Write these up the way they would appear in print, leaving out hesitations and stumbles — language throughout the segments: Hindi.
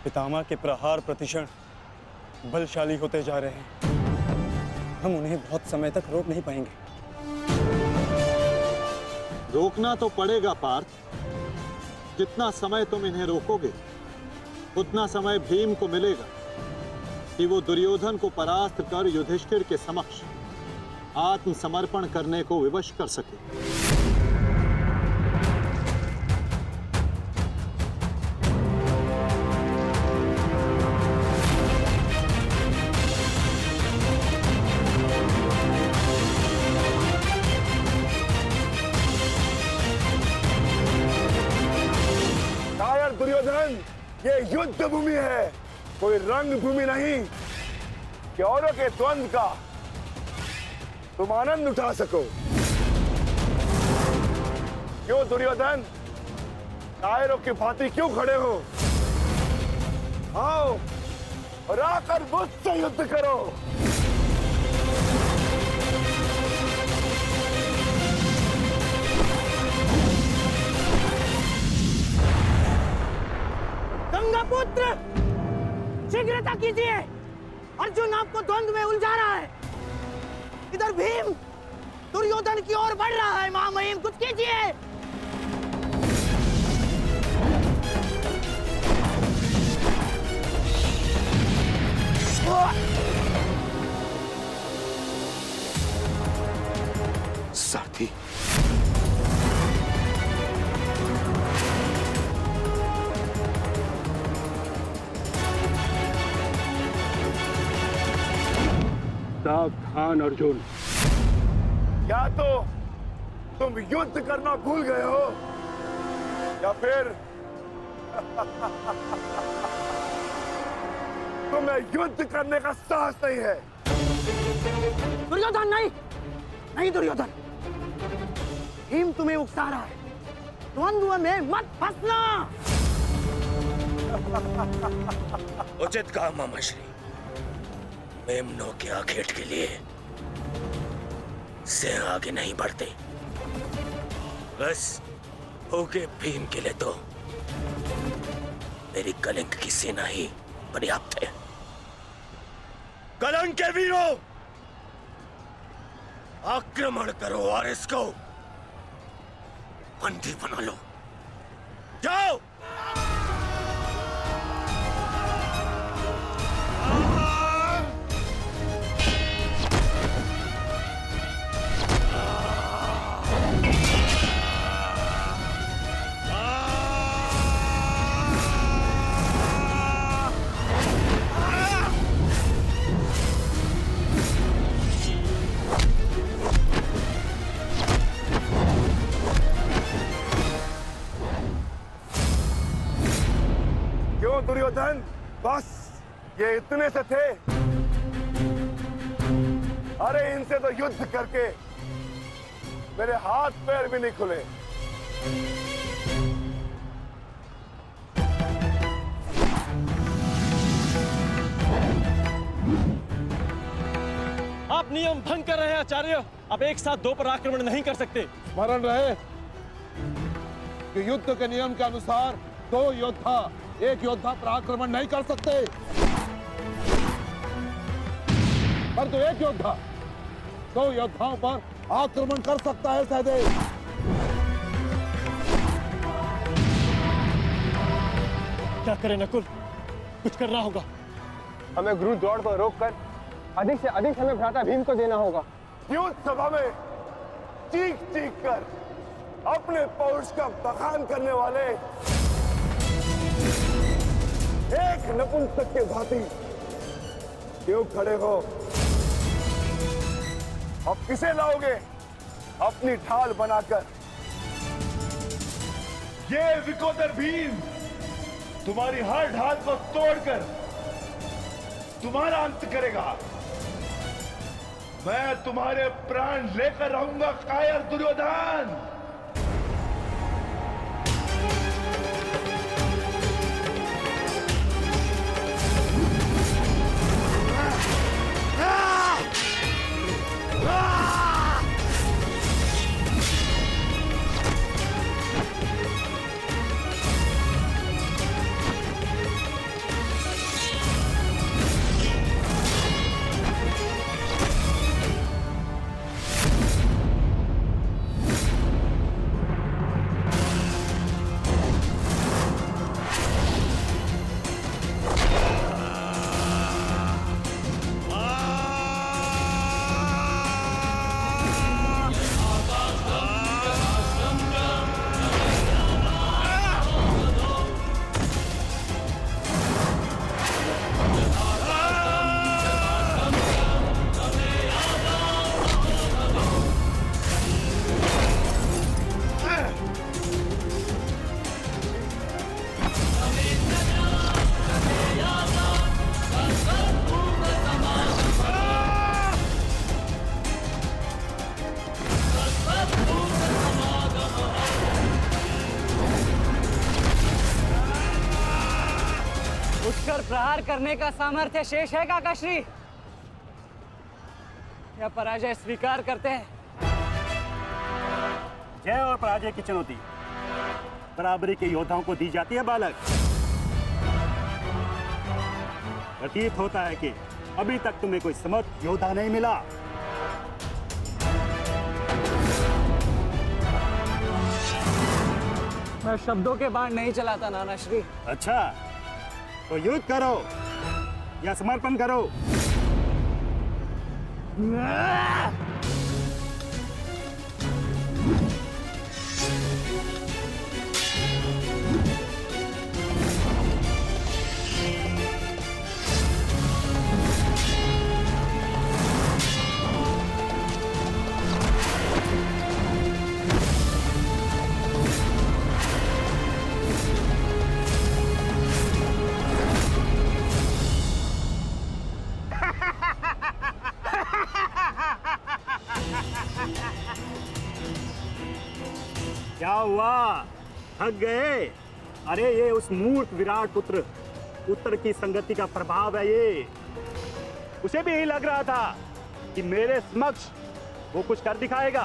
पितामह के प्रहार प्रतिक्षण बलशाली होते जा रहे हैं। हम उन्हें बहुत समय तक रोक नहीं पाएंगे। रोकना तो पड़ेगा पार्थ। जितना समय तुम इन्हें रोकोगे उतना समय भीम को मिलेगा कि वो दुर्योधन को परास्त कर युधिष्ठिर के समक्ष आत्मसमर्पण करने को विवश कर सके। दुर्योधन, ये युद्ध भूमि है, कोई रंग भूमि नहीं कि औरों के द्वंद्व का तुम आनंद उठा सको। क्यों दुर्योधन, कायरों की भांति क्यों खड़े हो? आओ और आकर मुझसे युद्ध करो। पुत्र, शीघ्रता कीजिए। अर्जुन आपको द्वंद्व में उलझा रहा है। इधर भीम दुर्योधन की ओर बढ़ रहा है। महामहिम, कुछ कीजिए। साथी, सावधान अर्जुन। या तो तुम युद्ध करना भूल गए हो या फिर तुम्हें युद्ध करने का साहस नहीं है। दुर्योधन नहीं, नहीं दुर्योधन, भीम तुम्हें उकसा रहा है। द्वंद्व में मत फंसना। उचित कहा मामाश्री। मेमनों के आखेट के लिए से आगे नहीं बढ़ते। बस होके भीम के लिए तो मेरी कलिंग की सेना ही पर्याप्त है। कलंक के वीरों, आक्रमण करो और इसको बंदी बना लो। जाओ। दुर्योधन, बस ये इतने से थे? अरे इनसे तो युद्ध करके मेरे हाथ पैर भी नहीं खुले। आप नियम भंग कर रहे हैं आचार्य। अब एक साथ दो पर आक्रमण नहीं कर सकते। स्मरण रहे कि युद्ध के नियम के अनुसार दो योद्धा एक योद्धा पर आक्रमण नहीं कर सकते, परंतु एक योद्धा दो योद्धाओं पर आक्रमण कर सकता है। सहदेव, क्या करें नकुल, कुछ करना होगा। हमें गुरु दौड़ को रोककर अधिक से अधिक समय भ्राता भीम को देना होगा। युद्ध सभा में चीख चीख कर अपने पौरुष का बखान करने वाले एक नपुंसक के भांति क्यों खड़े हो? अब किसे लाओगे अपनी ढाल बनाकर? ये विकोदर भीम तुम्हारी हर ढाल को तोड़कर तुम्हारा अंत करेगा। मैं तुम्हारे प्राण लेकर रहूंगा कायर दुर्योधन। उठकर प्रहार करने का सामर्थ्य शेष है काकाश्री, या पराजय स्वीकार करते हैं? जय और पराजय की चुनौती बराबरी के योद्धाओं को दी जाती है बालक। प्रतीत होता है कि अभी तक तुम्हें कोई समर्थ योद्धा नहीं मिला। मैं शब्दों के बाण नहीं चलाता नाना श्री। अच्छा, तो युद्ध करो या समर्पण करो। क्या हुआ, थक गए? अरे ये उस मूर्ख विराट पुत्र उत्तर की संगति का प्रभाव है। ये उसे भी यही लग रहा था कि मेरे समक्ष वो कुछ कर दिखाएगा,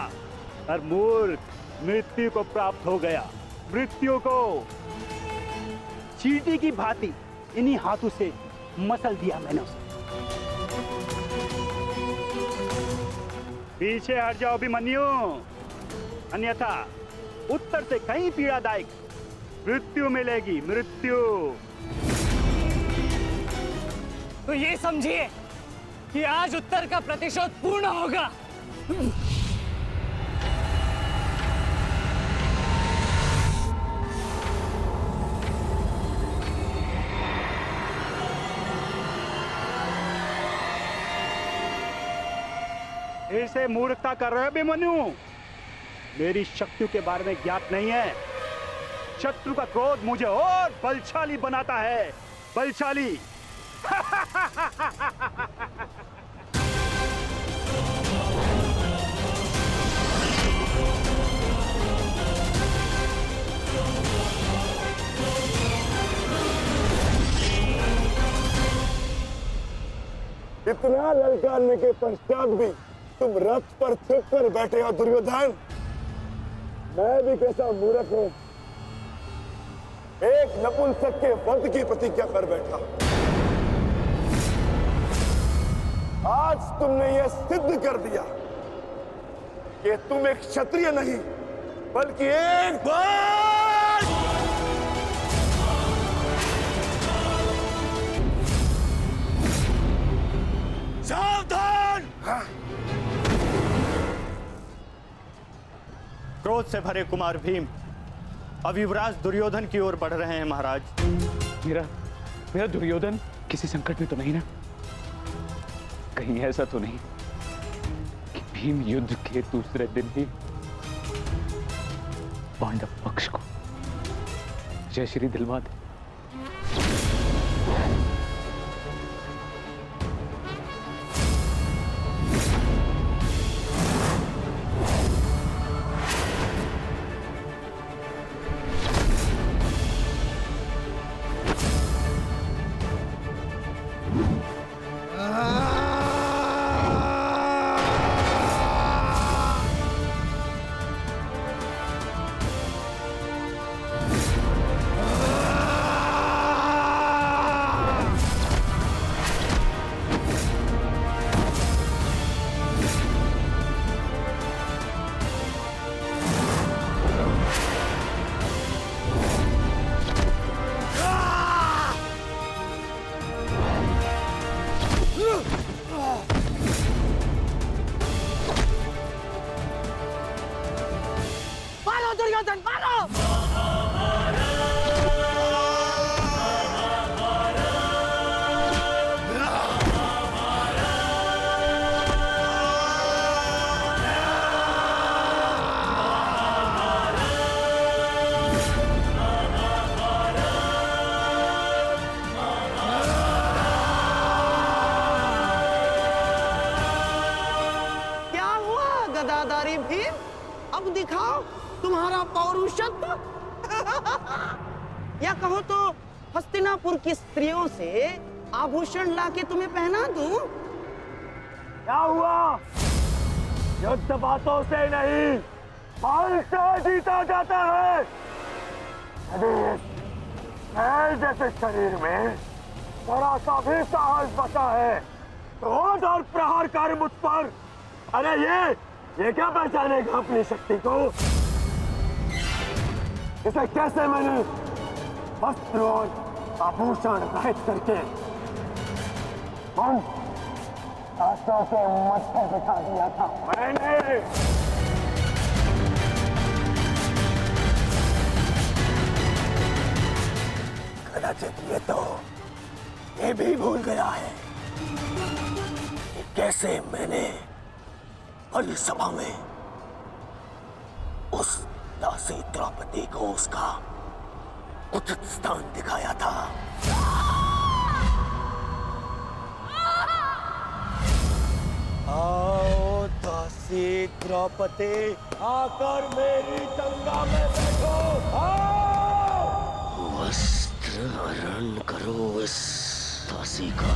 पर मूर्ख मृत्यु को प्राप्त हो गया। मृत्यु को चींटी की भांति इन्हीं हाथों से मसल दिया मैंने उसे। पीछे हट जाओ अभिमन्यु, अन्यथा उत्तर से कहीं पीड़ादायक मृत्यु मिलेगी। मृत्यु। तो ये समझिए कि आज उत्तर का प्रतिशोध पूर्ण होगा। फिर से मूर्खता कर रहे हो अभिमन्यु। मेरी शक्तियों के बारे में ज्ञात नहीं है। शत्रु का क्रोध मुझे और बलशाली बनाता है। बलशाली। इतना ललकारने के पश्चात भी तुम रथ पर चुप कर बैठे हो दुर्योधन। मैं भी कैसा मूर्ख हूं, एक नपुंसक के वध की प्रतिज्ञा कर बैठा। आज तुमने यह सिद्ध कर दिया कि तुम एक क्षत्रिय नहीं बल्कि एक सावधान! क्रोध से भरे कुमार भीम अब युवराज दुर्योधन की ओर बढ़ रहे हैं महाराज। मेरा दुर्योधन किसी संकट में तो नहीं ना? कहीं ऐसा तो नहीं कि भीम युद्ध के दूसरे दिन ही पांडव पक्ष को जयश्री दिलवा दे? मारो दुर्योधन, मारो! क्या हुआ गदाधारी भीम? अब दिखाओ तुम्हारा पौरुषत्व। या कहो तो हस्तिनापुर की स्त्रियों से आभूषण लाके तुम्हें पहना दूं? क्या हुआ? युद्ध बातों से नहीं, बल से जीता जाता है। यदि मैं जैसे शरीर में जरा सा भी साहस बचा है तो और प्रहार कर मुझ पर। अरे ये क्या पहचानेगा अपनी शक्ति को? इसे कैसे मैंने वस्त्र और आभूषण रहित करके आशा के मत्थे बिठा दिया था मैंने। कदाचित ये भी भूल गया है कि कैसे मैंने बड़ी सभा में उस दासी द्रौपदी को उसका उचित स्थान दिखाया था। आओ दासी द्रौपदी, आकर मेरी गंगा में बैठो। आओ, वस्त्र हरण करो इस दासी का।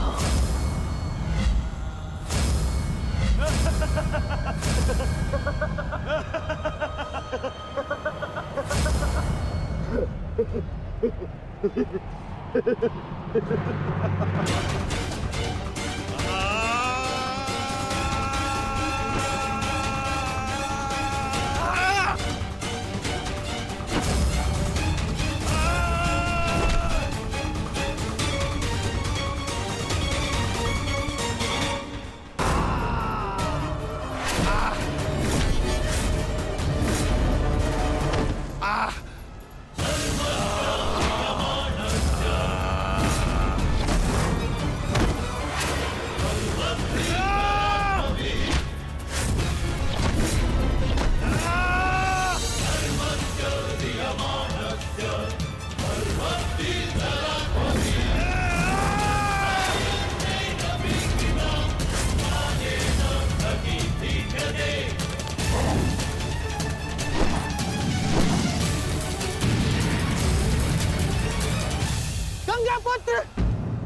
गंगापुत्र,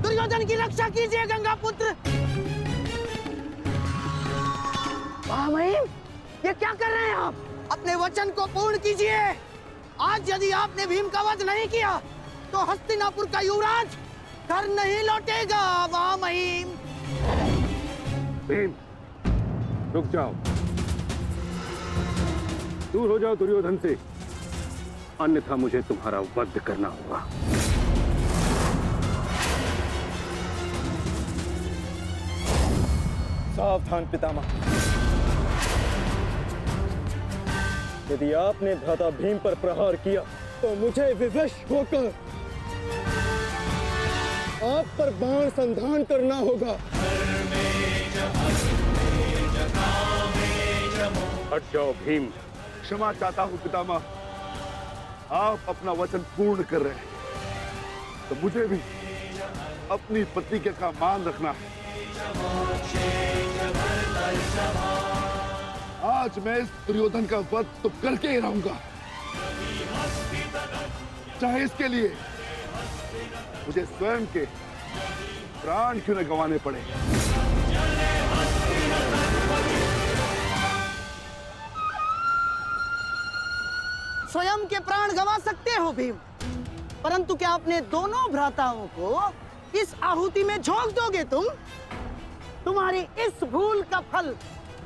दुर्योधन की रक्षा कीजिए गंगापुत्र। महामहिम, ये क्या कर रहे हैं आप? अपने वचन को पूर्ण कीजिए। आज यदि आपने भीम का वध नहीं किया तो हस्तिनापुर का युवराज घर नहीं लौटेगा। महामहिम, भीम, रुक जाओ, दूर हो जाओ दुर्योधन से, अन्यथा मुझे तुम्हारा वध करना होगा। सावधान पितामह, यदि आपने भ्राता भीम पर प्रहार किया तो मुझे विवश होकर आप पर बाण संधान करना होगा। हट जाओ भीम। क्षमा चाहता हूं पितामह, आप अपना वचन पूर्ण कर रहे हैं तो मुझे भी अपनी प्रतिज्ञा का मान रखना है। आज मैं इस दुर्योधन का वध तो करके ही रहूंगा, चाहे इसके लिए मुझे स्वयं के प्राण क्यों न गंवाने पड़े। स्वयं के प्राण गंवा सकते हो भीम, परंतु क्या अपने दोनों भ्राताओं को इस आहुति में झोंक दोगे तुम? तुम्हारी इस भूल का फल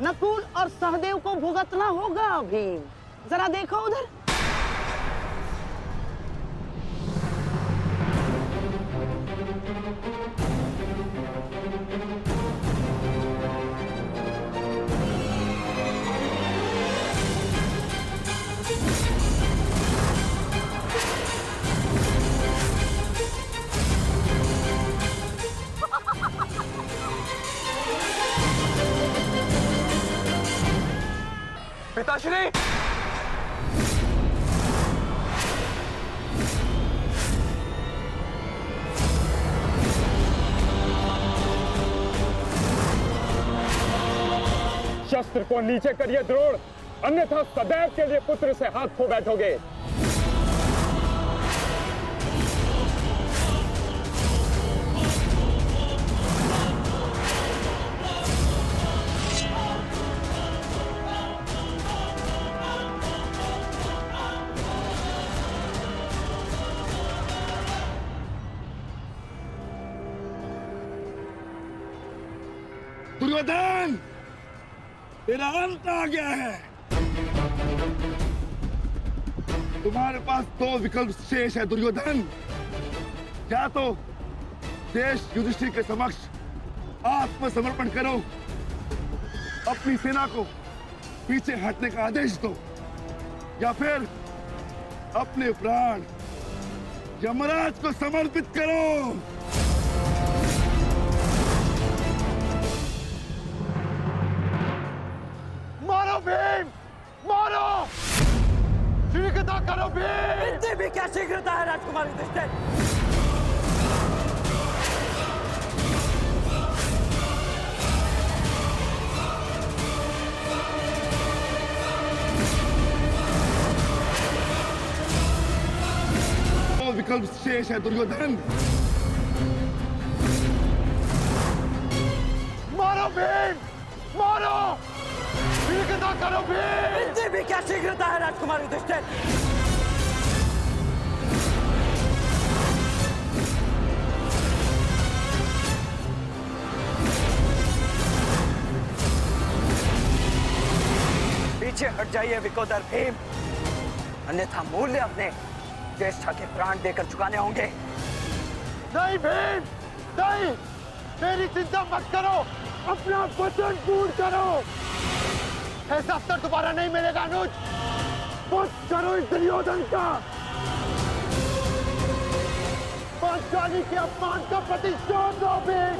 नकुल और सहदेव को भुगतना होगा भीम। जरा देखो उधर। पिताश्री, शस्त्र को नीचे करिए द्रोण, अन्यथा सदैव के लिए पुत्र से हाथ खो बैठोगे। दुर्योधन, तेरा अंत आ गया है। तुम्हारे पास दो विकल्प शेष है दुर्योधन। या तो देश युधिष्ठिर के समक्ष आत्मसमर्पण करो, अपनी सेना को पीछे हटने का आदेश दो, या फिर अपने प्राण यमराज को समर्पित करो। मारो भीम, मारो, शीघ्रता करो भीम। इतनी भी क्या शीघ्रता है राजकुमार युधिष्ठिर? विकल्प शेष है दुर्योधन। मारो भीम, मारो, शीघ्रता करो भीम। इतनी भी क्या शीघ्रता है राजकुमार युधिष्ठिर? पीछे हट जाइए विकोदर भीम, अन्यथा मूल्य अपने ज्येष्ठा के प्राण देकर चुकाने होंगे। नहीं भीम, नहीं, मेरी चिंता मत करो, अपना वचन पूर्ण करो। ऐसा अवसर दोबारा नहीं मिलेगा अनुज। वध करो इस दुर्योधन का। पांचाली के अपमान का प्रतिशोध लो भीम,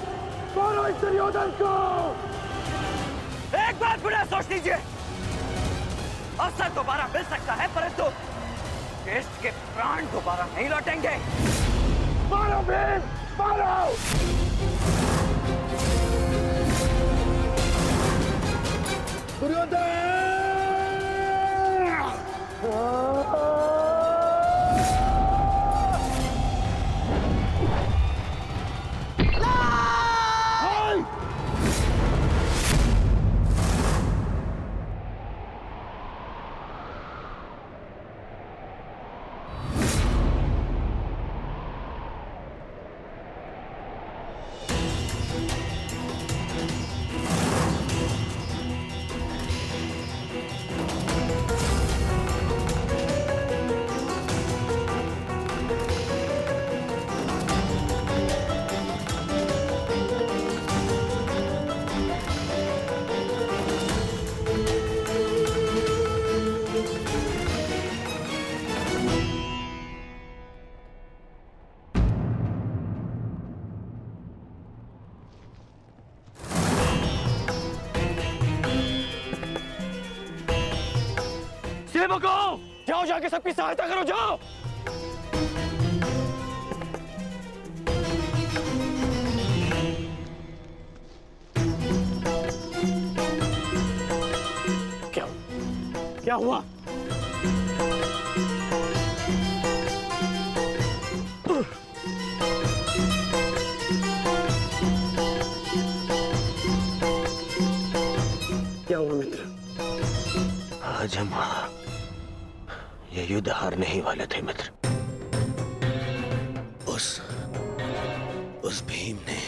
मारो इस दुर्योधन को। एक बात बुरा सोच लीजिए, अवसर दोबारा मिल सकता है परंतु ज्येष्ठ के प्राण दोबारा नहीं लौटेंगे। मारो भीम, मारो। दुर्योधन! सेवकों, जाओ जाके सबकी सहायता करो, जाओ। क्या हुआ? क्या हुआ मित्र? आज हम ये युद्ध हारने ही वाले थे मित्र। उस भीम ने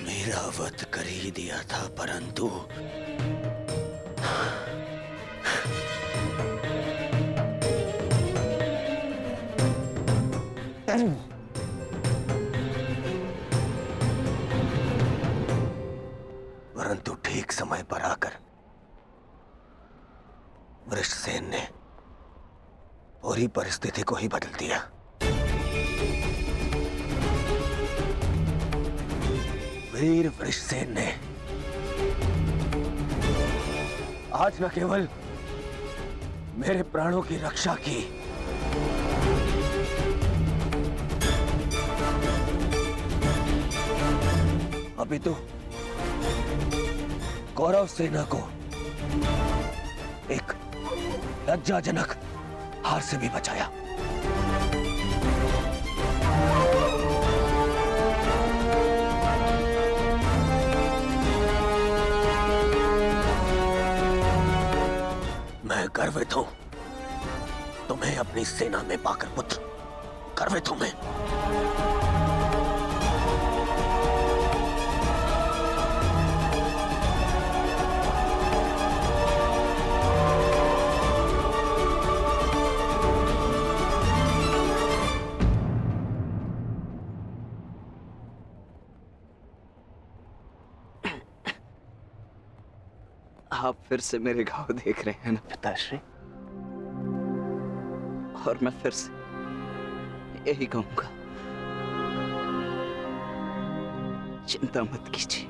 मेरा वध कर ही दिया था, परंतु ठीक समय पर आकर वृषसेन ने पूरी परिस्थिति को ही बदल दिया। वीर वृषसेन ने आज न केवल मेरे प्राणों की रक्षा की, अभी तो कौरव सेना को एक लज्जाजनक हार से भी बचाया। मैं गर्वित हूं तुम्हें अपनी सेना में पाकर पुत्र, गर्वित हूं मैं। आप फिर से मेरे घाव देख रहे हैं ना पिताश्री, और मैं फिर से यही कहूंगा, चिंता मत कीजिए।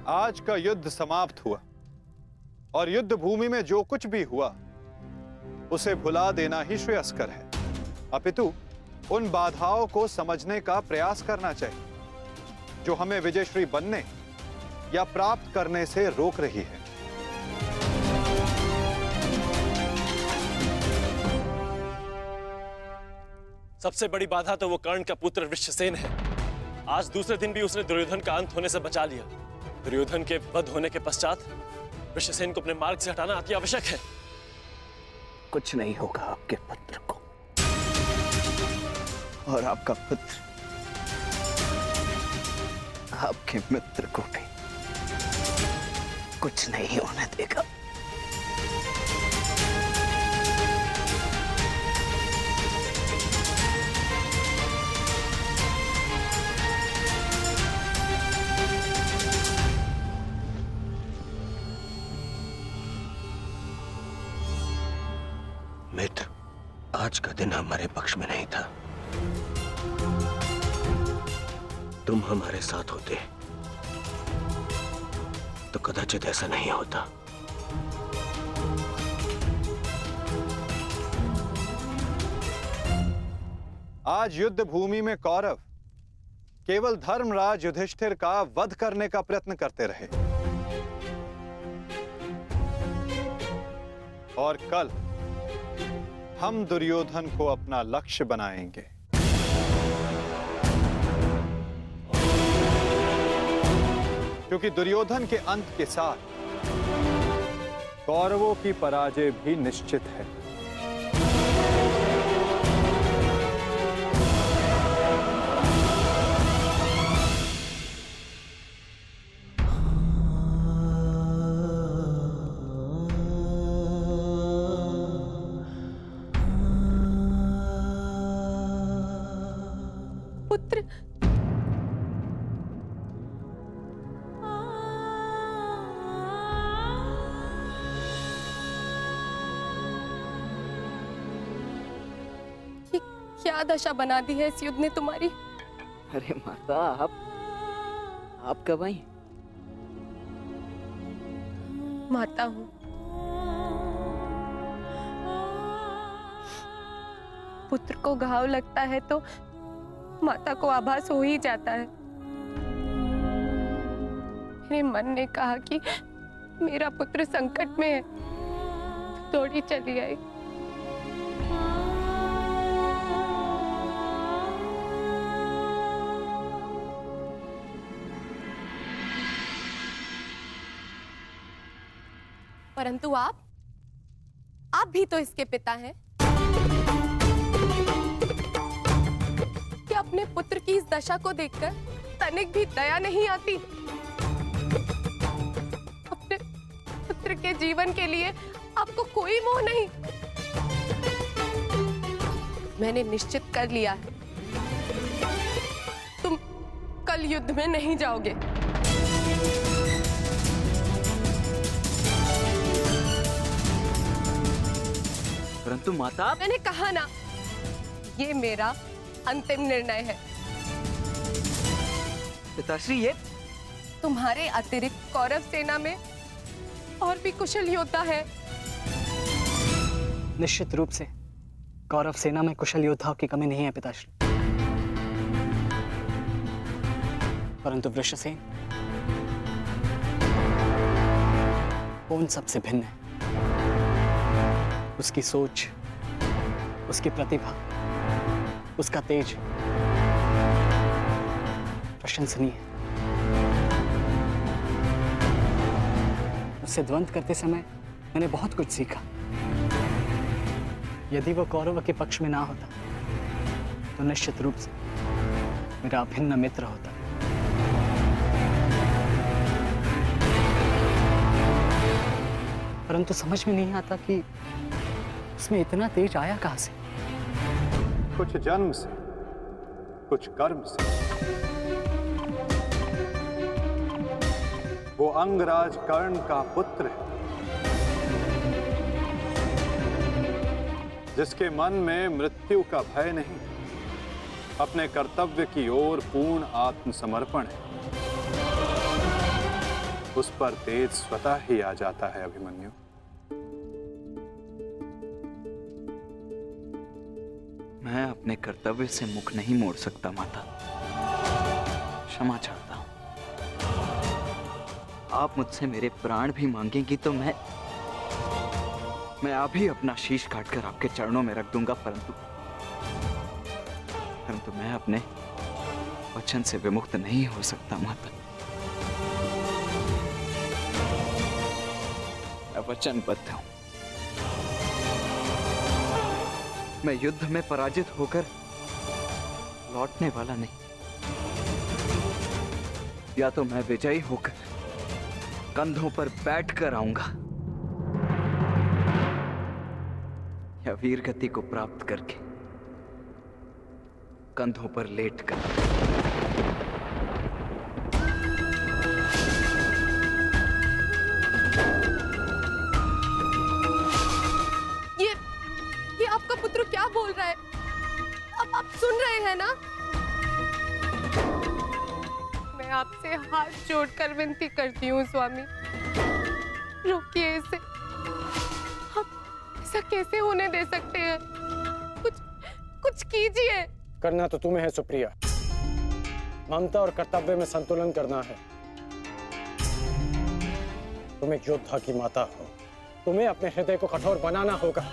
आज का युद्ध समाप्त हुआ और युद्ध भूमि में जो कुछ भी हुआ उसे भुला देना ही श्रेयस्कर है। अपितु उन बाधाओं को समझने का प्रयास करना चाहिए जो हमें विजयश्री बनने या प्राप्त करने से रोक रही है। सबसे बड़ी बाधा तो वो कर्ण का पुत्र वृषसेन है। आज दूसरे दिन भी उसने दुर्योधन का अंत होने से बचा लिया। दुर्योधन के वध होने के पश्चात वृषसेन को अपने मार्ग से हटाना अति आवश्यक है। कुछ नहीं होगा आपके पुत्र को, और आपका पुत्र आपके मित्र को भी कुछ नहीं होने देगा। मित्र, आज का दिन हमारे पक्ष में नहीं था। तुम हमारे साथ होते तो कदाचित ऐसा नहीं होता। आज युद्ध भूमि में कौरव केवल धर्मराज युधिष्ठिर का वध करने का प्रयत्न करते रहे, और कल हम दुर्योधन को अपना लक्ष्य बनाएंगे। क्योंकि दुर्योधन के अंत के साथ कौरवों की पराजय भी निश्चित है। पुत्र, ये क्या दशा बना दी है इस युद्ध ने तुम्हारी? अरे माता, आप कब आई? माता हूं। पुत्र को घाव लगता है तो माता को आभास हो ही जाता है। मेरे मन ने कहा कि मेरा पुत्र संकट में है, दौड़ी चली आई। परंतु आप भी तो इसके पिता हैं। क्या अपने पुत्र की इस दशा को देखकर तनिक भी दया नहीं आती? अपने पुत्र के जीवन के लिए आपको कोई मोह नहीं? मैंने निश्चित कर लिया है, तुम कल युद्ध में नहीं जाओगे। परंतु माता, मैंने कहा ना, ये मेरा अंतिम निर्णय है। पिताश्री, ये तुम्हारे अतिरिक्त कौरव सेना में और भी कुशल योद्धा है। निश्चित रूप से कौरव सेना में कुशल योद्धाओं की कमी नहीं है पिताश्री, परंतु वृषसेन वो उन सबसे भिन्न है। उसकी सोच, उसकी प्रतिभा, उसका तेज प्रशंसनीय है। उससे द्वंद्व करते समय मैंने बहुत कुछ सीखा। यदि वो कौरव के पक्ष में ना होता तो निश्चित रूप से मेरा अभिन्न मित्र होता। परंतु समझ में नहीं आता कि उसमें इतना तेज आया कहां से। कुछ जन्म से, कुछ कर्म से। वो अंगराज कर्ण का पुत्र है, जिसके मन में मृत्यु का भय नहीं, अपने कर्तव्य की ओर पूर्ण आत्मसमर्पण है। उस पर तेज स्वतः ही आ जाता है अभिमन्यु। मैं अपने कर्तव्य से मुख नहीं मोड़ सकता माता, क्षमा चाहता हूं। आप मुझसे मेरे प्राण भी मांगेंगी तो मैं अभी अपना शीश काटकर आपके चरणों में रख दूंगा, परंतु मैं अपने वचन से विमुक्त नहीं हो सकता माता। मैं वचनबद्ध हूं। मैं युद्ध में पराजित होकर लौटने वाला नहीं, या तो मैं विजयी होकर कंधों पर बैठकर आऊंगा, या वीर गति को प्राप्त करके कंधों पर लेटकर। ये आपका पुत्र क्या बोल रहा है? अब आप सुन रहे हैं ना? मैं आपसे हाथ जोड़कर विनती करती हूँ स्वामी, रोकिए इसे। ऐसा कैसे होने दे सकते हैं? कुछ कीजिए। करना तो तुम्हें है सुप्रिया। ममता और कर्तव्य में संतुलन करना है। तुम एक योद्धा की माता हो, तुम्हें अपने हृदय को कठोर बनाना होगा।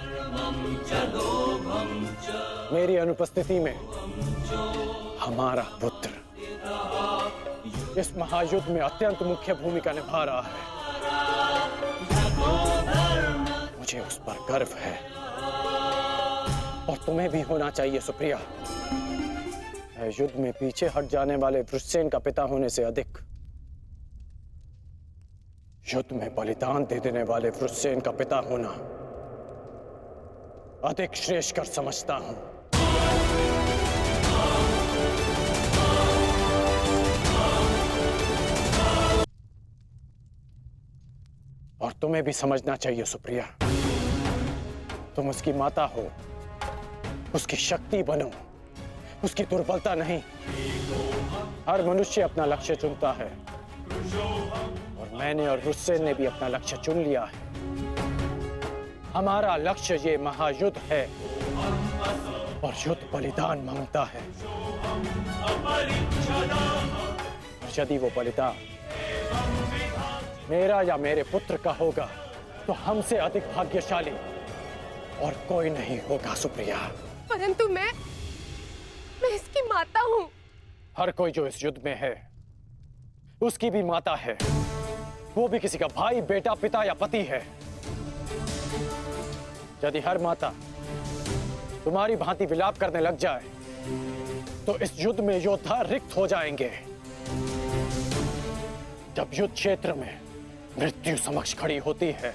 मेरी अनुपस्थिति में हमारा पुत्र इस महायुद्ध में अत्यंत मुख्य भूमिका निभा रहा है। मुझे उस पर गर्व है और तुम्हें भी होना चाहिए सुप्रिया। युद्ध में पीछे हट जाने वाले वृषसेन का पिता होने से अधिक युद्ध में बलिदान दे देने वाले वृषसेन का पिता होना अधिक श्रेष्ठकर समझता हूं। और तुम्हें भी समझना चाहिए सुप्रिया, तुम उसकी माता हो, उसकी शक्ति बनो, उसकी दुर्बलता नहीं। हर मनुष्य अपना लक्ष्य चुनता है और मैंने और वृषसेन ने भी अपना लक्ष्य चुन लिया है। हमारा लक्ष्य ये महायुद्ध है और युद्ध बलिदान मांगता है। और यदि वो बलिदान मेरा या मेरे पुत्र का होगा तो हमसे अधिक भाग्यशाली और कोई नहीं होगा सुप्रिया। परंतु मैं इसकी माता हूं। हर कोई जो इस युद्ध में है उसकी भी माता है। वो भी किसी का भाई, बेटा, पिता या पति है। यदि हर माता तुम्हारी भांति विलाप करने लग जाए तो इस युद्ध में योद्धा रिक्त हो जाएंगे। जब युद्ध क्षेत्र में मृत्यु समक्ष खड़ी होती है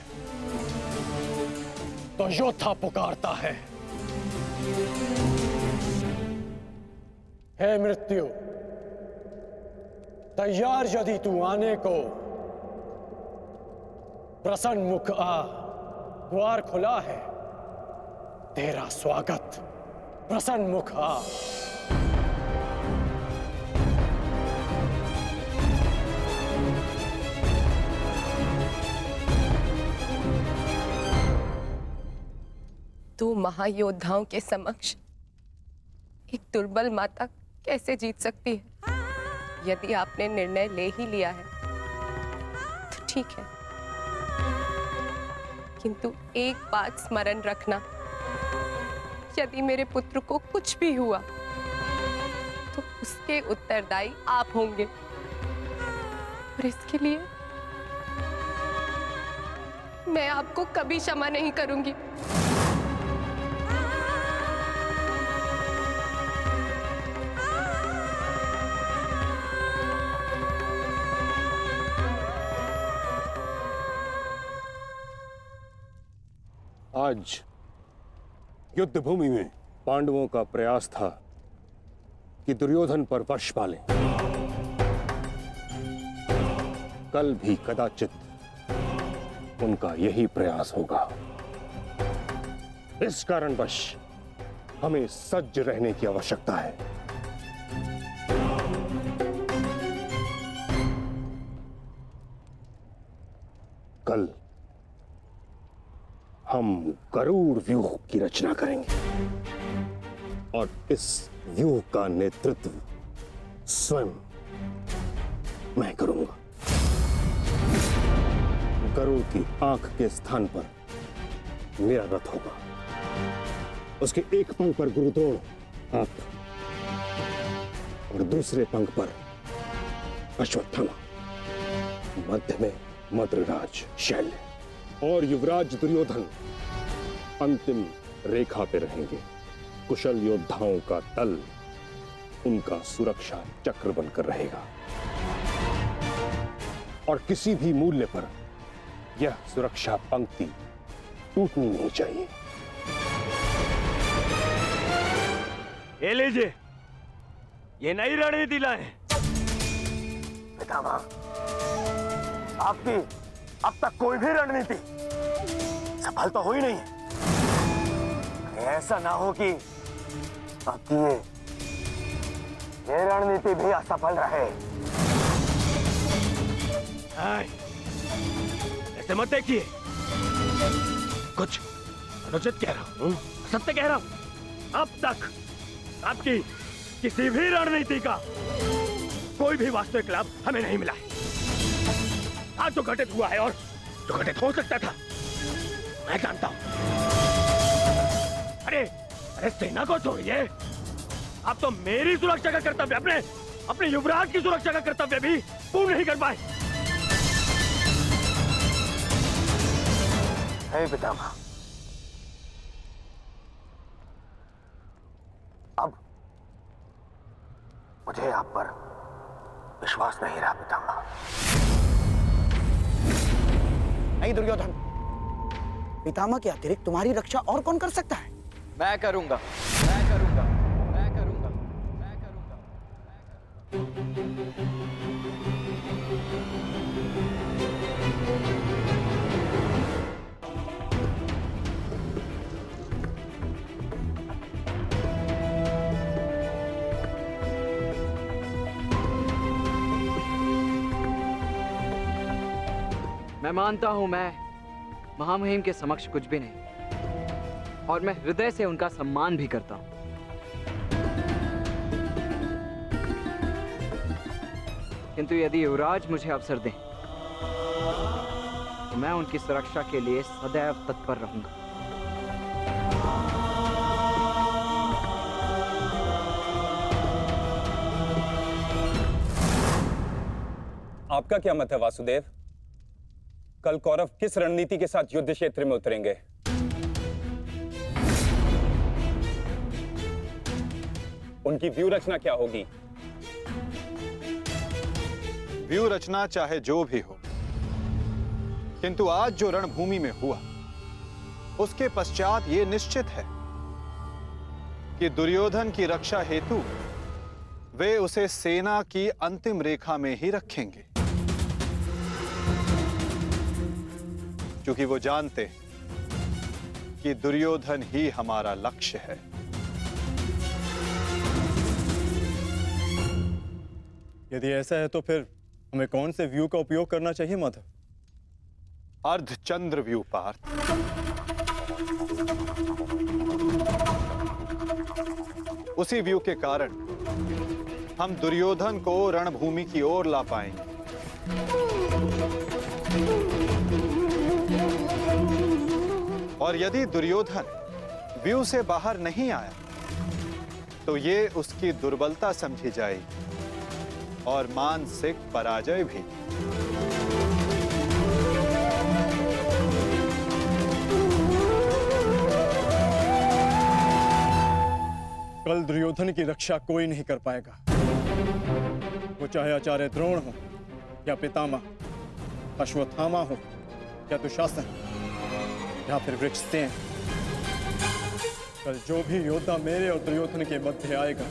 तो योद्धा पुकारता है, हे मृत्यु, तैयार यदि तू आने को, प्रसन्न मुख आ, द्वार खुला है, तेरा स्वागत, प्रसन्न मुख आ। दो महायोद्धाओं के समक्ष एक दुर्बल माता कैसे जीत सकती है? यदि आपने निर्णय ले ही लिया है तो ठीक है, किंतु एक बात स्मरण रखना, यदि मेरे पुत्र को कुछ भी हुआ तो उसके उत्तरदायी आप होंगे और इसके लिए मैं आपको कभी क्षमा नहीं करूंगी। आज युद्ध भूमि में पांडवों का प्रयास था कि दुर्योधन पर वश पालें। कल भी कदाचित उनका यही प्रयास होगा। इस कारणवश हमें सज्ज रहने की आवश्यकता है। कल हम गरुड़ व्यूह की रचना करेंगे और इस व्यूह का नेतृत्व स्वयं मैं करूंगा। गरुड़ की आंख के स्थान पर मेरा रथ होगा। उसके एक पंख पर गुरुद्रोण आप और दूसरे पंख पर अश्वत्थामा, मध्य में मद्रराज शैल्य और युवराज दुर्योधन अंतिम रेखा पे रहेंगे। कुशल योद्धाओं का दल उनका सुरक्षा चक्र बनकर रहेगा और किसी भी मूल्य पर यह सुरक्षा पंक्ति टूटनी नहीं चाहिए। ये लीजिए, ये नई रणनीति लाए। पितामह, आपकी अब तक कोई भी रणनीति सफल तो हुई नहीं है। ऐसा ना हो कि आपकी ये रणनीति भी असफल रहे। ऐसे मत देखिए, कुछ अनुचित कह रहा हूं, सत्य कह रहा हूं। अब तक आपकी किसी भी रणनीति का कोई भी वास्तविक लाभ हमें नहीं मिला है। आज जो घटित हुआ है और जो घटित हो सकता था, मैं जानता हूं। अरे सेना को छोड़िए, आप तो मेरी सुरक्षा का कर्तव्य, अपने युवराज की सुरक्षा का कर्तव्य भी पूर्ण नहीं कर पाए। हे पितामह, अब मुझे आप पर विश्वास नहीं रहा पितामह। नहीं दुर्योधन, पितामह के अतिरिक्त तुम्हारी रक्षा और कौन कर सकता है? मैं करूंगा, मैं करूंगा, मैं करूंगा, मैं करूंगा। मैं मानता हूं मैं महामहिम के समक्ष कुछ भी नहीं, और मैं हृदय से उनका सम्मान भी करता हूं। किंतु यदि युवराज मुझे अवसर दें तो मैं उनकी सुरक्षा के लिए सदैव तत्पर रहूंगा। आपका क्या मत है वासुदेव? कल कौरव किस रणनीति के साथ युद्ध क्षेत्र में उतरेंगे? उनकी व्यूह रचना क्या होगी? व्यूह रचना चाहे जो भी हो, किंतु आज जो रणभूमि में हुआ उसके पश्चात यह निश्चित है कि दुर्योधन की रक्षा हेतु वे उसे सेना की अंतिम रेखा में ही रखेंगे, क्योंकि वो जानते कि दुर्योधन ही हमारा लक्ष्य है। यदि ऐसा है तो फिर हमें कौन से व्यू का उपयोग करना चाहिए माधव? अर्धचंद्र व्यू पार्थ। उसी व्यू के कारण हम दुर्योधन को रणभूमि की ओर ला पाएंगे। और यदि दुर्योधन व्यू से बाहर नहीं आया तो ये उसकी दुर्बलता समझी जाएगी और मानसिक पराजय भी। कल दुर्योधन की रक्षा कोई नहीं कर पाएगा, वो चाहे आचार्य द्रोण हो या पितामह अश्वत्थामा हो या दुशासन या फिर वृक्षसेन। कल जो भी योद्धा मेरे और दुर्योधन के मध्य आएगा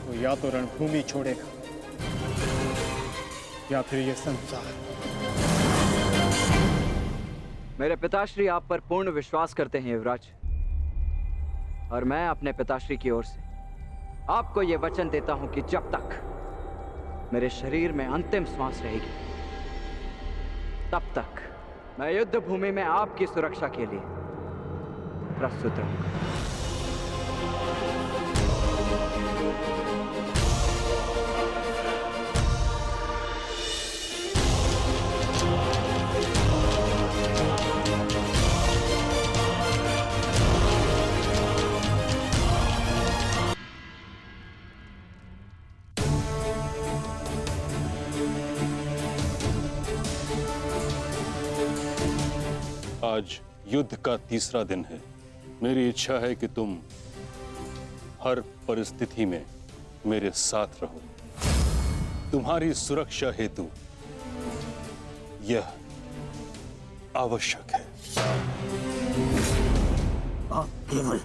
तो या तो रणभूमि छोड़ेगा या फिर ये संसार। मेरे पिताश्री आप पर पूर्ण विश्वास करते हैं युवराज, और मैं अपने पिताश्री की ओर से आपको यह वचन देता हूं कि जब तक मेरे शरीर में अंतिम श्वास रहेगी तब तक मैं युद्ध भूमि में आपकी सुरक्षा के लिए प्रस्तुत रहूंगा। आज युद्ध का तीसरा दिन है। मेरी इच्छा है कि तुम हर परिस्थिति में मेरे साथ रहो। तुम्हारी सुरक्षा हेतु यह आवश्यक है। आप केवल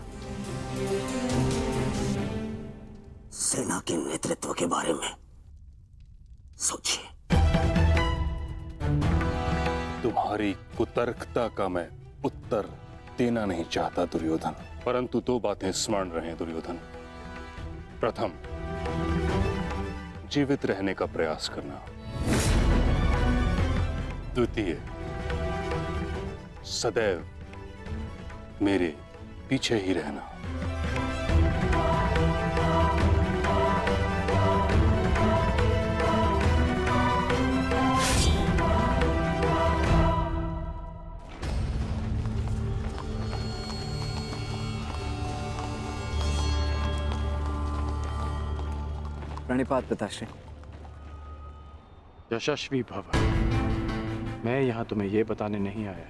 सेना के नेतृत्व के बारे में सोचिए। तुम्हारी कुतर्कता का मैं उत्तर देना नहीं चाहता दुर्योधन, परंतु दो बातें स्मरण रहें दुर्योधन। प्रथम, जीवित रहने का प्रयास करना। द्वितीय, सदैव मेरे पीछे ही रहना। प्रणिपात पिताश्री। यशस्वी भव। मैं यहां तुम्हें यह बताने नहीं आया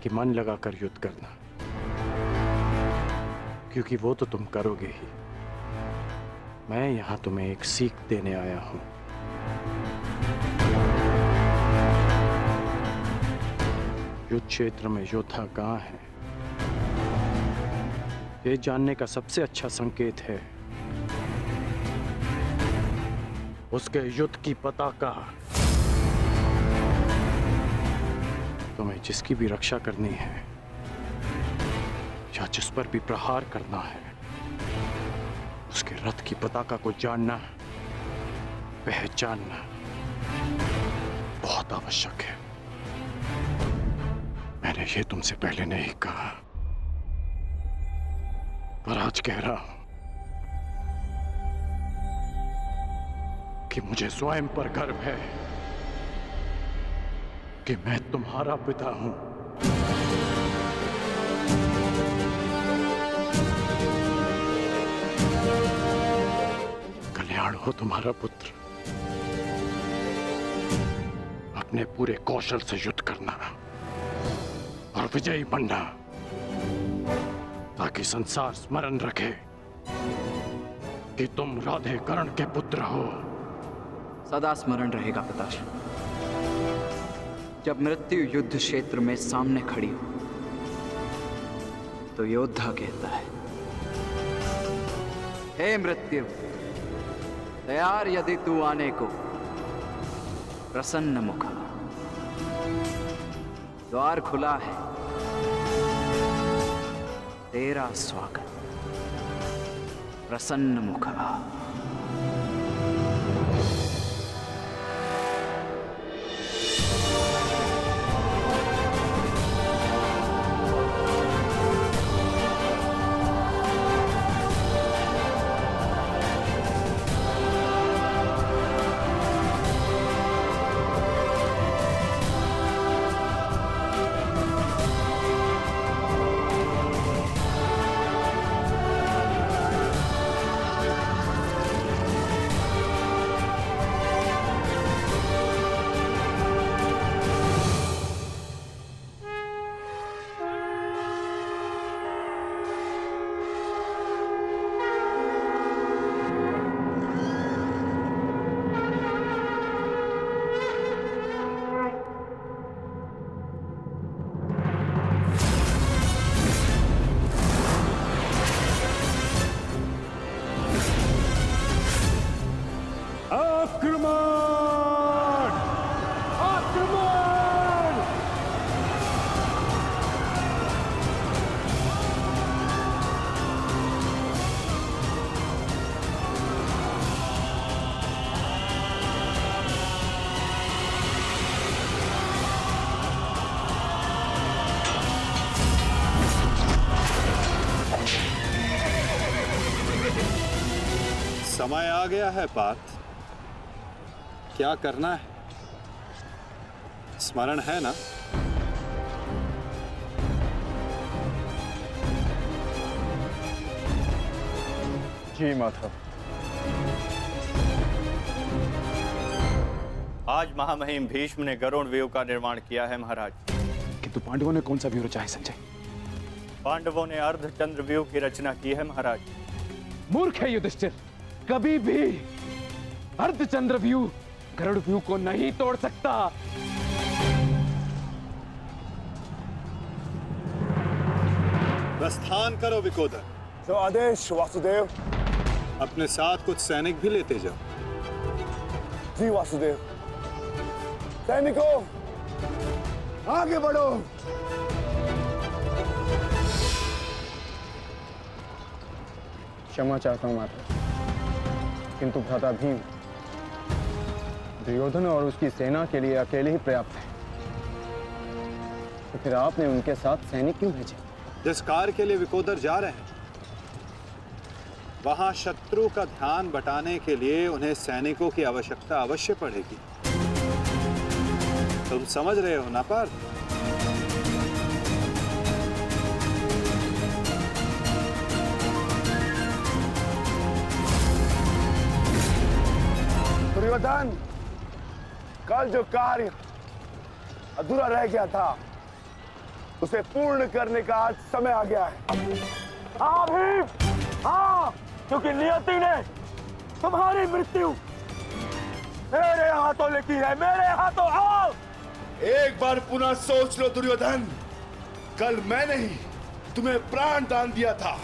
कि मन लगाकर युद्ध करना, क्योंकि वो तो तुम करोगे ही। मैं यहां तुम्हें एक सीख देने आया हूं। युद्ध क्षेत्र में योद्धा कहां है, ये जानने का सबसे अच्छा संकेत है उसके युद्ध की पताका। तुम्हें जिसकी भी रक्षा करनी है या जिस पर भी प्रहार करना है, उसके रथ की पताका को जानना, पहचानना बहुत आवश्यक है। मैंने ये तुमसे पहले नहीं कहा, पर आज कह रहा हूं कि मुझे स्वयं पर गर्व है कि मैं तुम्हारा पिता हूं। कल्याण हो तुम्हारा पुत्र। अपने पूरे कौशल से युद्ध करना और विजयी बनना, ताकि संसार स्मरण रखे कि तुम राधे कर्ण के पुत्र हो। सदा स्मरण रहेगा पिताश्री। जब मृत्यु युद्ध क्षेत्र में सामने खड़ी हो तो योद्धा कहता है, हे मृत्यु, तैयार यदि तू आने को, प्रसन्न मुखा। द्वार खुला है, तेरा स्वागत, प्रसन्न मुखा। समय आ गया है पार्थ। क्या करना है स्मरण है ना? जी माधव। आज महामहिम भीष्म ने गरुड़ व्यूह का निर्माण किया है महाराज। किंतु पांडवों ने कौन सा व्यूह रचा है संजय? पांडवों ने अर्धचंद्र व्यूह की रचना की है महाराज। मूर्ख है युधिष्ठिर, कभी भी अर्धचंद्र व्यूह गरुड़ व्यूह को नहीं तोड़ सकता। प्रस्थान करो विकोदर। जो आदेश वासुदेव। अपने साथ कुछ सैनिक भी लेते जाओ। जी वासुदेव। सैनिकों आगे बढ़ो। क्षमा चाहता हूं माता, किंतु भ्राता भीम दुर्योधन और उसकी सेना के लिए अकेले ही पर्याप्त है। तो फिर आपने उनके साथ सैनिक क्यों भेजे? जिस कार्य के लिए विकोदर जा रहे हैं वहां शत्रु का ध्यान बटाने के लिए उन्हें सैनिकों की आवश्यकता अवश्य पड़ेगी। तुम समझ रहे हो ना पार्थ? दुर्योधन, कल जो कार्य अधूरा रह गया था उसे पूर्ण करने का आज समय आ गया है। हाँ भीम, हाँ, क्योंकि नियति ने तुम्हारी मृत्यु मेरे हाथों लिखी है, मेरे हाथों। आओ एक बार पुनः सोच लो दुर्योधन, कल मैंने ही तुम्हें प्राण दान दिया था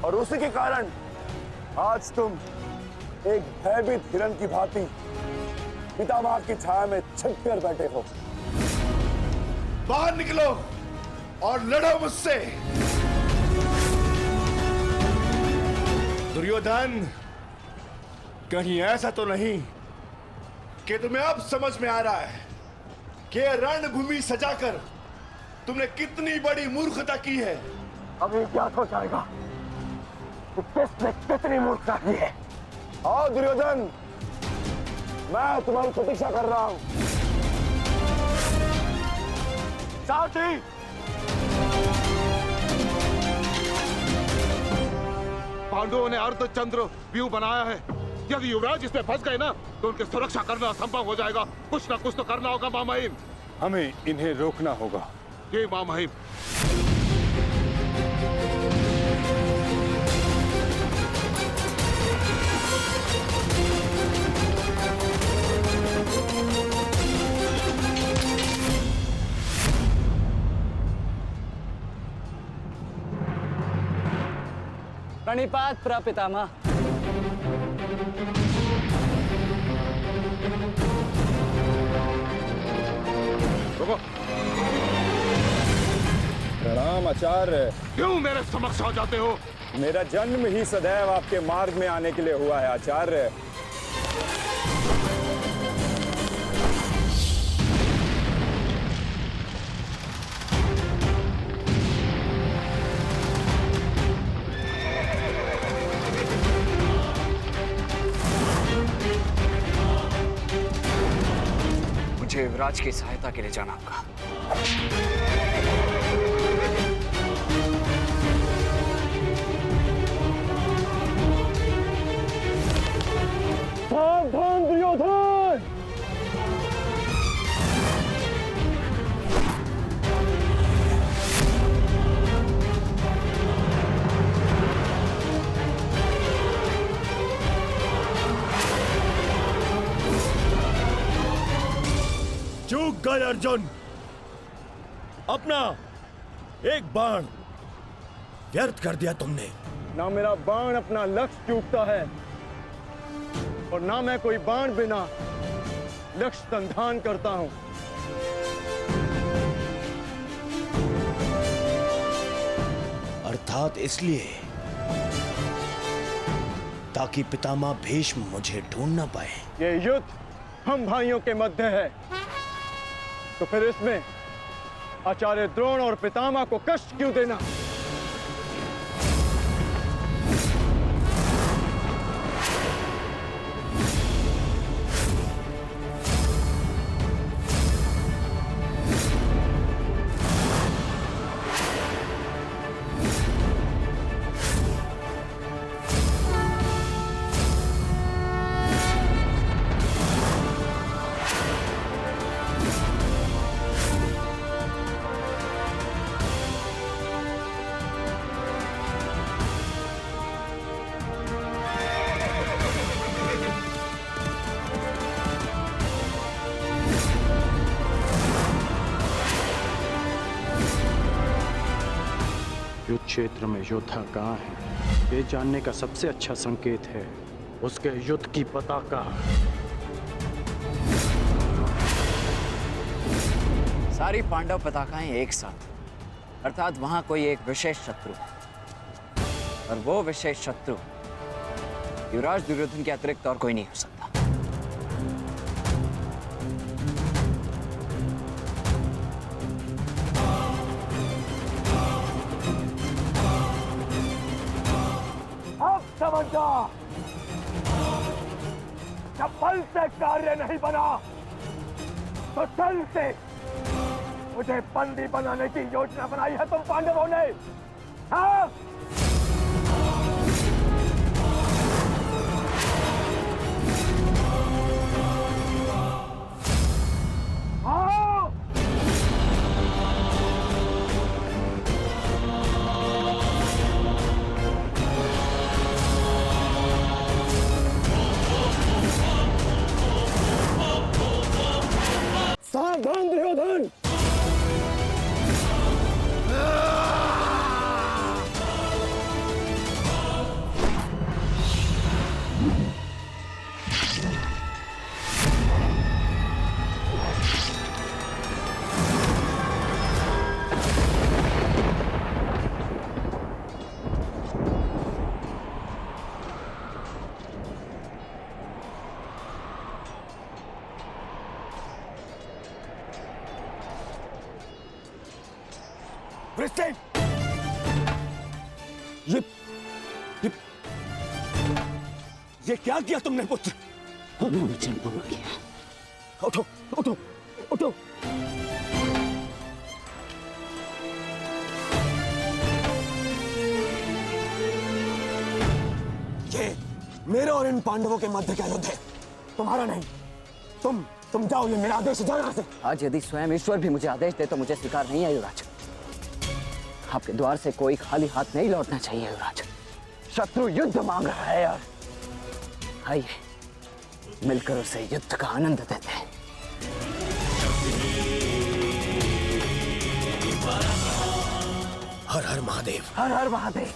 और उसी के कारण आज तुम एक भयभीत हिरण की भांति पितामह की छाया में छिप कर बैठे हो। बाहर निकलो और लड़ो मुझसे। दुर्योधन, कहीं ऐसा तो नहीं कि तुम्हें अब समझ में आ रहा है कि रणभूमि सजाकर तुमने कितनी बड़ी मूर्खता की है? अभी ज्ञात हो जाएगा कि किसने कितनी मूर्खता की है। आओ दुर्योधन, मैं तुम्हारी प्रतीक्षा कर रहा हूं। सारथी, पांडवों ने अर्धचंद्र व्यूह बनाया है। यदि युवराज इसमें फंस गए ना तो उनकी सुरक्षा करना असंभव हो जाएगा। कुछ ना कुछ तो करना होगा महामहिम। हमें इन्हें रोकना होगा। ये महामहिम। प्रणिपात प्रपितामह। प्रणाम आचार्य। क्यों मेरे समक्ष आ जाते हो? मेरा जन्म ही सदैव आपके मार्ग में आने के लिए हुआ है आचार्य। मुझे युवराज की सहायता के लिए जाना होगा। सावधान दुर्योधन! चूक गए अर्जुन, अपना एक बाण व्यर्थ कर दिया तुमने। ना मेरा बाण अपना लक्ष्य चूकता है और ना मैं कोई बाण बिना लक्ष्य संधान करता हूं। अर्थात इसलिए ताकि पितामह भीष्म मुझे ढूंढ ना पाए। ये युद्ध हम भाइयों के मध्य है, तो फिर इसमें आचार्य द्रोण और पितामह को कष्ट क्यों देना? क्षेत्र में योद्धा कहाँ है, ये जानने का सबसे अच्छा संकेत है उसके युद्ध की पताका। सारी पांडव पताकाएं एक साथ, अर्थात वहां कोई एक विशेष शत्रु है, और वो विशेष शत्रु युवराज दुर्योधन के अतिरिक्त और कोई नहीं हो सकता। अब समझा, जब बल से कार्य नहीं बना तो छल से मुझे बंदी बनाने की योजना बनाई है तुम पांडवों ने। हाँ? हाँ? सावधान दुर्योधन! वृषसेन! ये क्या किया तुमने पुत्र? वचन पूर्ण किया। उठो उठो उठो। ये मेरे और इन पांडवों के मध्य का युद्ध है, तुम्हारा नहीं। तुम जाओ, ये मेरा आदेश है, जाओ यहाँ से। आज यदि स्वयं ईश्वर भी मुझे आदेश दे तो मुझे स्वीकार नहीं है युवराज। आपके द्वार से कोई खाली हाथ नहीं लौटना चाहिए युवराज। शत्रु युद्ध मांग रहा है यार। आइए मिलकर उसे युद्ध का आनंद देते हैं। हर हर महादेव। हर हर महादेव।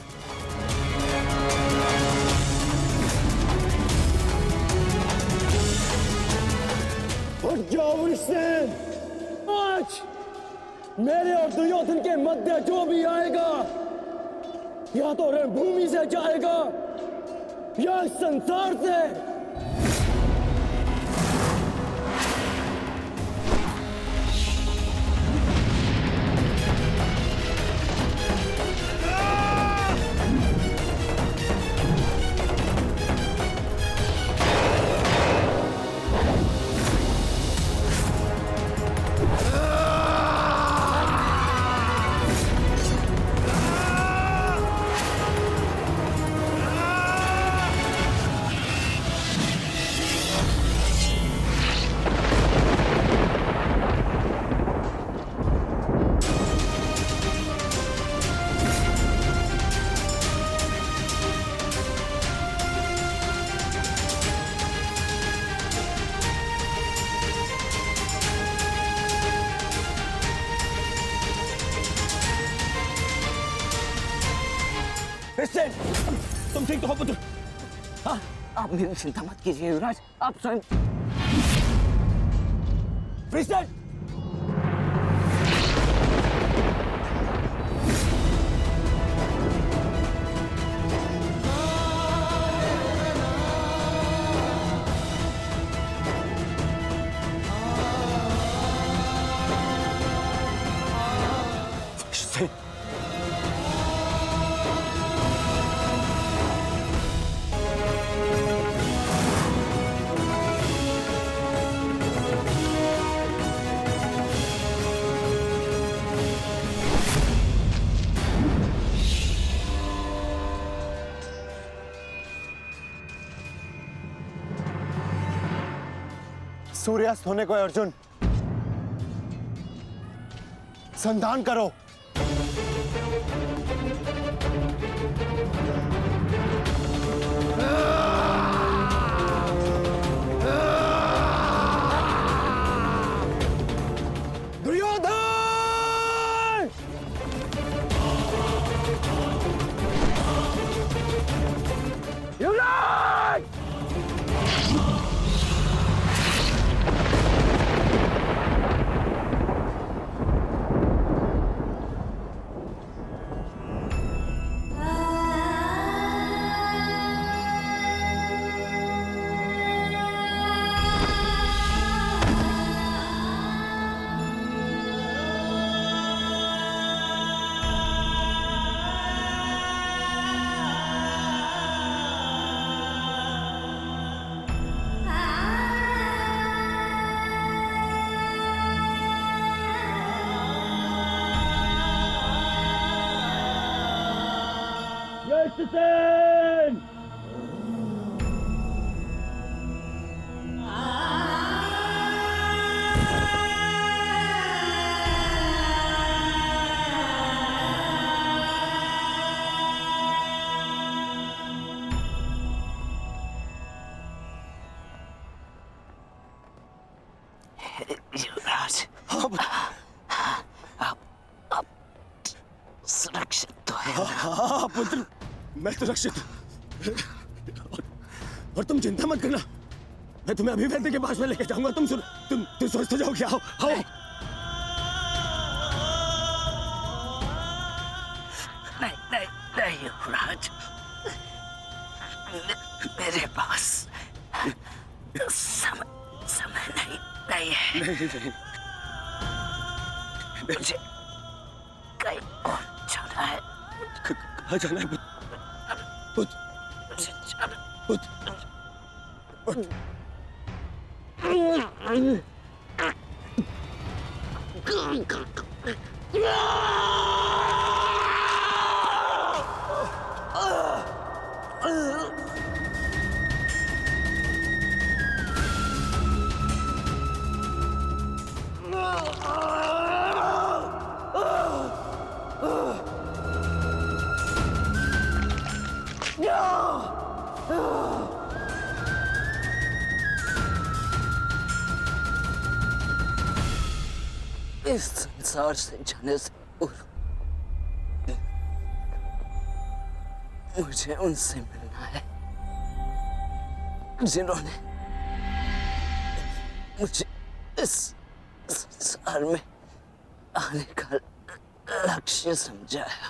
उठ जाओ वृषसेन! आज मेरे और दुर्योधन के मध्य जो भी आएगा या तो रणभूमि से जाएगा या संसार से। वृषसेन, तुम ठीक तो हो पुत्र? हाँ, आप मेरी चिंता मत कीजिए युवराज, आप स्वयं। वृषसेन! सूर्यास्त होने को है अर्जुन, संधान करो। दुर्योधन! यशसेन! युवराज, आप सुरक्षित तो है ना? हाँ पुत्र, मैं सुरक्षित। और तुम चिंता मत करना, मैं तुम्हें अभी वैद्य के पास में लेके जाऊंगा। तुम स्वस्थ हो जाओगे। आओ आओ। नहीं युवराज, मेरे पास समय नहीं है। नहीं। मुझे कहीं और जाना है। कहाँ जाना है पुत्र? मुझे जाना इस संसार से जाने से पूर्व मुझे उनसे मिलना है जिन्होंने मुझे इस संसार में आने का लक्ष्य समझाया।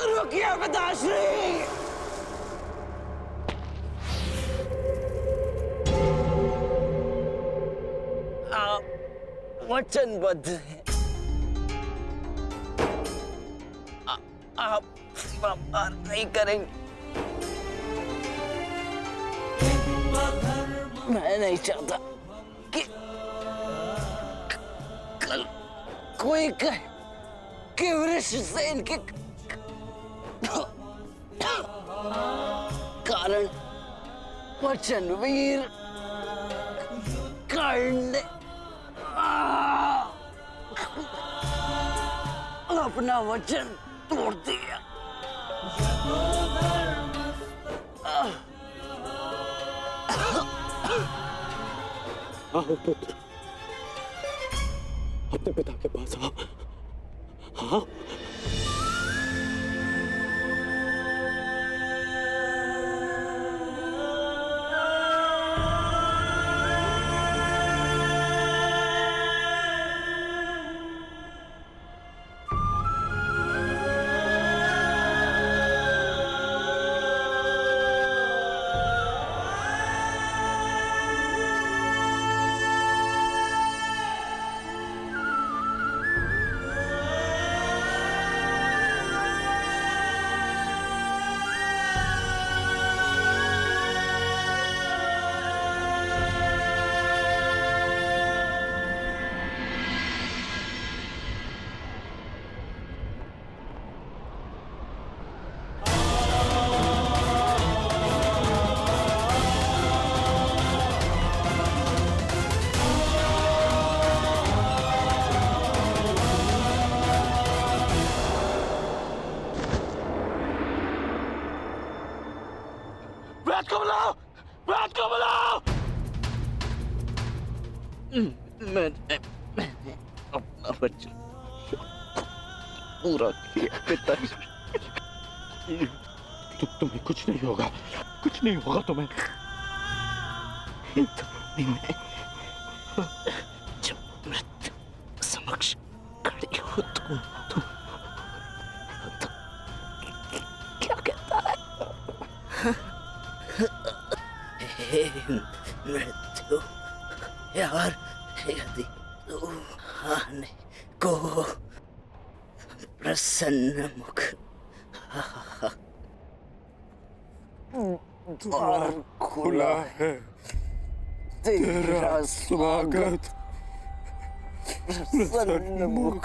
रुकिए पिताश्री! आप वचनबद्ध हैं। आप सीमा पार नहीं करेंगे। मैं नहीं चाहता कि कल कोई कहे कि वृषसेन के कारण वचनवीर कर्ण ने अपना वचन तोड़ दिया। आओ पुत्र, अपने पिता के पास आओ। हाँ को बुलाओ, विराट को बुलाओ। मैंने अपना वचन पूरा किया पिताश्री। तुम्हें कुछ नहीं होगा, कुछ नहीं होगा तुम्हें। मैं जब मृत्यु समक्ष खड़ी हो तो क्या कहता है? हे मृत्यु, यार यदि तू आने को प्रसन्न मुख द्वार खुला है, तेरा स्वागत प्रसन्न मुख।